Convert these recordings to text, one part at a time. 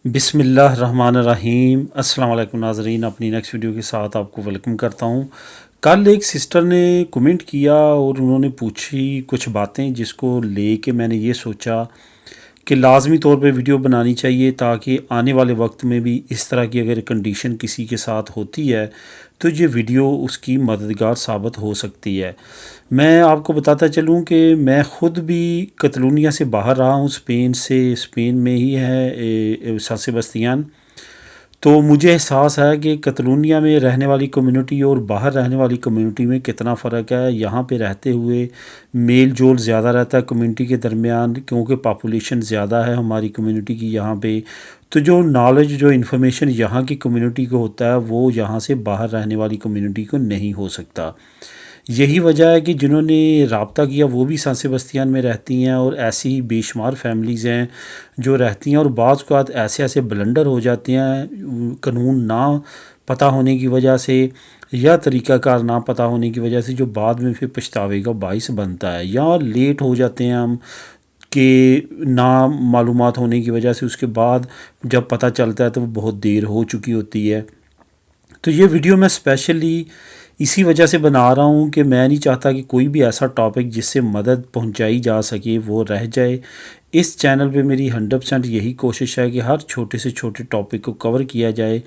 بسم اللہ الرحمن الرحیم۔ السلام علیکم ناظرین، اپنی نیکسٹ ویڈیو کے ساتھ آپ کو ویلکم کرتا ہوں۔ کل ایک سسٹر نے کومنٹ کیا اور انہوں نے پوچھی کچھ باتیں جس کو لے کے میں نے یہ سوچا کہ لازمی طور پہ ویڈیو بنانی چاہیے تاکہ آنے والے وقت میں بھی اس طرح کی اگر کنڈیشن کسی کے ساتھ ہوتی ہے تو یہ ویڈیو اس کی مددگار ثابت ہو سکتی ہے۔ میں آپ کو بتاتا چلوں کہ میں خود بھی کتلونیہ سے باہر رہا ہوں، اسپین میں ہی ہے سان سیباستیان۔ تو مجھے احساس ہے کہ کتلونیہ میں رہنے والی کمیونٹی اور باہر رہنے والی کمیونٹی میں کتنا فرق ہے۔ یہاں پہ رہتے ہوئے میل جول زیادہ رہتا ہے کمیونٹی کے درمیان، کیونکہ پاپولیشن زیادہ ہے ہماری کمیونٹی کی یہاں پہ، تو جو نالج جو انفارمیشن یہاں کی کمیونٹی کو ہوتا ہے وہ یہاں سے باہر رہنے والی کمیونٹی کو نہیں ہو سکتا۔ یہی وجہ ہے کہ جنہوں نے رابطہ کیا وہ بھی سان سیباستیان میں رہتی ہیں، اور ایسی ہی بے شمار فیملیز ہیں جو رہتی ہیں، اور بعض اوقات ایسے بلنڈر ہو جاتے ہیں قانون نہ پتہ ہونے کی وجہ سے یا طریقہ کار نہ پتہ ہونے کی وجہ سے، جو بعد میں پھر پچھتاوے کا باعث بنتا ہے، یا لیٹ ہو جاتے ہیں ہم کہ نہ معلومات ہونے کی وجہ سے اس کے بعد جب پتہ چلتا ہے تو وہ بہت دیر ہو چکی ہوتی ہے۔ تو یہ ویڈیو میں اسپیشلی اسی وجہ سے بنا رہا ہوں کہ میں نہیں چاہتا کہ کوئی بھی ایسا ٹاپک جس سے مدد پہنچائی جا سکے وہ رہ جائے۔ اس چینل پہ میری 100% یہی کوشش ہے کہ ہر چھوٹے سے چھوٹے ٹاپک کو کور کیا جائے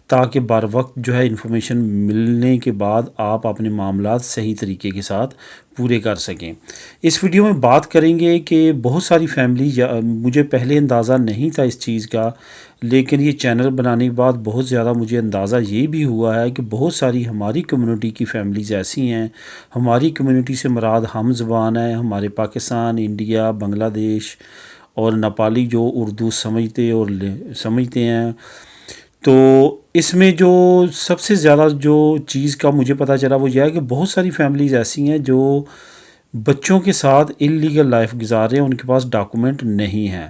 تاکہ بر وقت جو ہے انفارمیشن ملنے کے بعد آپ اپنے معاملات صحیح طریقے کے ساتھ پورے کر سکیں۔ اس ویڈیو میں بات کریں گے کہ بہت ساری فیملی، مجھے پہلے اندازہ نہیں تھا اس چیز کا، لیکن یہ چینل بنانے کے بعد بہت زیادہ مجھے اندازہ یہ بھی ہوا ہے کہ بہت ساری ہماری کمیونٹی کی فیملیز ایسی ہیں۔ ہماری کمیونٹی سے مراد ہم زبان ہے، ہمارے پاکستان، انڈیا، بنگلہ دیش اور نیپالی جو اردو سمجھتے ہیں۔ تو اس میں جو سب سے زیادہ جو چیز کا مجھے پتہ چلا وہ یہ ہے کہ بہت ساری فیملیز ایسی ہیں جو بچوں کے ساتھ انلیگل لائف گزار رہے ہیں، ان کے پاس ڈاکومنٹ نہیں ہیں۔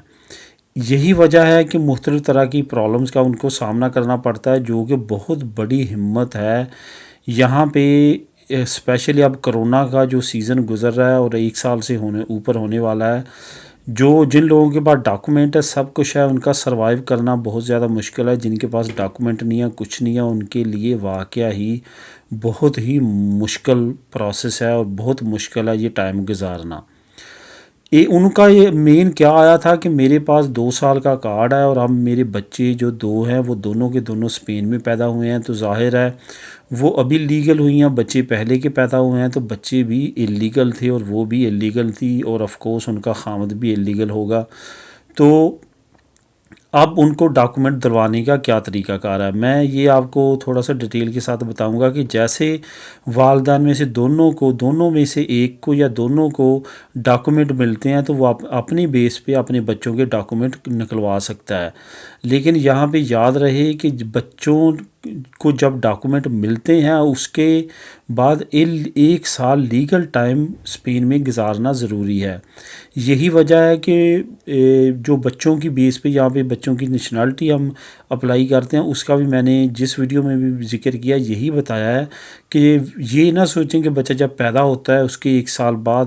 یہی وجہ ہے کہ مختلف طرح کی پرابلمز کا ان کو سامنا کرنا پڑتا ہے، جو کہ بہت بڑی ہمت ہے یہاں پہ۔ اسپیشلی اب کرونا کا جو سیزن گزر رہا ہے اور 1 سال سے اوپر ہونے والا ہے، جن لوگوں کے پاس ڈاکومنٹ ہے، سب کچھ ہے، ان کا سروائیو کرنا بہت زیادہ مشکل ہے۔ جن کے پاس ڈاکومنٹ نہیں ہے، کچھ نہیں ہے، ان کے لیے واقعہ ہی بہت ہی مشکل پروسیس ہے اور بہت مشکل ہے یہ ٹائم گزارنا۔ ان کا یہ مین کیا آیا تھا کہ میرے پاس 2 سال کا کارڈ ہے اور اب میرے بچے جو 2 ہیں وہ دونوں کے دونوں اسپین میں پیدا ہوئے ہیں، تو ظاہر ہے وہ ابھی لیگل ہوئی ہیں۔ بچے پہلے کے پیدا ہوئے ہیں تو بچے بھی اللیگل تھے اور وہ بھی اللیگل تھی، اور آف کورس ان کا خامد بھی اللیگل ہوگا۔ تو اب ان کو ڈاکومنٹ دلوانے کا کیا طریقہ کار ہے، میں یہ آپ کو تھوڑا سا ڈیٹیل کے ساتھ بتاؤں گا کہ جیسے والدین میں سے دونوں میں سے ایک کو یا دونوں کو ڈاکومنٹ ملتے ہیں تو وہ اپنی بیس پہ اپنے بچوں کے ڈاکومنٹ نکلوا سکتا ہے۔ لیکن یہاں پہ یاد رہے کہ بچوں کو جب ڈاکومنٹ ملتے ہیں اس کے بعد 1 سال لیگل ٹائم اسپین میں گزارنا ضروری ہے۔ یہی وجہ ہے کہ جو بچوں کی بیس پہ یہاں پہ بچوں کی نیشنلٹی ہم اپلائی کرتے ہیں، اس کا بھی میں نے جس ویڈیو میں بھی ذکر کیا یہی بتایا ہے کہ یہ نہ سوچیں کہ بچہ جب پیدا ہوتا ہے اس کے 1 سال بعد،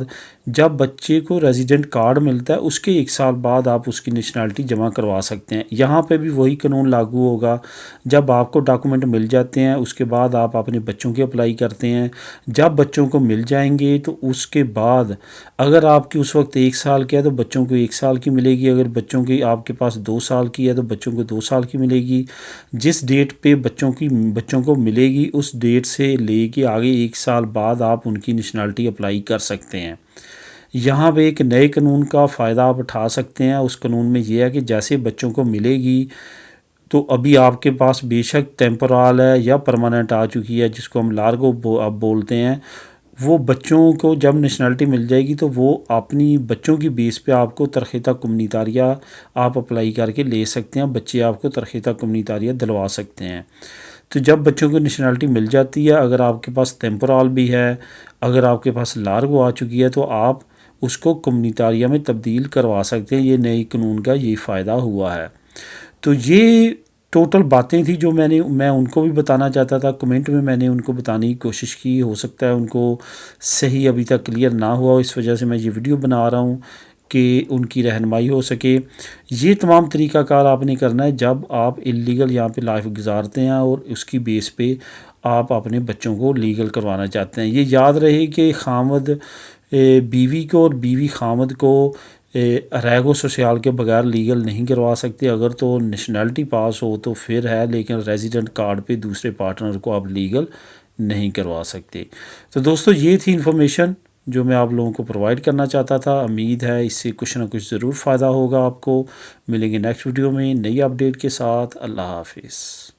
جب بچے کو ریزیڈنٹ کارڈ ملتا ہے اس کے 1 سال بعد آپ اس کی نیشنلٹی جمع کروا سکتے ہیں۔ یہاں پہ بھی وہی قانون لاگو ہوگا، جب آپ کو ڈاکومنٹ مل جاتے ہیں اس کے بعد آپ اپنے بچوں کے اپلائی کرتے ہیں۔ جب بچوں کو مل جائیں گے تو اس کے بعد اگر آپ کی اس وقت 1 سال کی ہے تو بچوں کو 1 سال کی ملے گی، اگر بچوں کی آپ کے پاس 2 سال کی ہے تو بچوں کو 2 سال کی ملے گی۔ جس ڈیٹ پہ بچوں کو ملے گی اس ڈیٹ سے لے کے آگے 1 سال بعد آپ ان کی نیشنلٹی اپلائی کر سکتے ہیں۔ یہاں پہ ایک نئے قانون کا فائدہ آپ اٹھا سکتے ہیں۔ اس قانون میں یہ ہے کہ جیسے بچوں کو ملے گی تو ابھی آپ کے پاس بے شک ٹیمپورل ہے یا پرماننٹ آ چکی ہے، جس کو ہم لارگو اب بولتے ہیں، وہ بچوں کو جب نیشنلٹی مل جائے گی تو وہ اپنی بچوں کی بیس پہ آپ کو ترخیص کمیونیتاریہ آپ اپلائی کر کے لے سکتے ہیں، بچے آپ کو ترخیص کمیونیتاریہ دلوا سکتے ہیں۔ تو جب بچوں کو نیشنلٹی مل جاتی ہے، اگر آپ کے پاس ٹیمپورل بھی ہے، اگر آپ کے پاس لارگو آ چکی ہے، تو آپ اس کو کمیونیتاریہ میں تبدیل کروا سکتے ہیں۔ یہ نئی قانون کا یہ فائدہ ہوا ہے۔ تو یہ ٹوٹل باتیں تھیں جو میں ان کو بھی بتانا چاہتا تھا۔ کمنٹ میں نے ان کو بتانے کی کوشش کی، ہو سکتا ہے ان کو صحیح ابھی تک کلیئر نہ ہوا، اس وجہ سے میں یہ ویڈیو بنا رہا ہوں کہ ان کی رہنمائی ہو سکے۔ یہ تمام طریقہ کار آپ نے کرنا ہے جب آپ اللیگل یہاں پہ لائف گزارتے ہیں اور اس کی بیس پہ آپ اپنے بچوں کو لیگل کروانا چاہتے ہیں۔ یہ یاد رہے کہ خامد بیوی کو اور بیوی خامد کو ریگو سوسیال کے بغیر لیگل نہیں کروا سکتے۔ اگر تو نیشنلٹی پاس ہو تو پھر ہے، لیکن ریزیڈنٹ کارڈ پہ دوسرے پارٹنر کو آپ لیگل نہیں کروا سکتے۔ تو دوستو یہ تھی انفارمیشن جو میں آپ لوگوں کو پرووائڈ کرنا چاہتا تھا۔ امید ہے اس سے کچھ نہ کچھ ضرور فائدہ ہوگا آپ کو۔ ملیں گے نیکسٹ ویڈیو میں نئی اپڈیٹ کے ساتھ۔ اللہ حافظ۔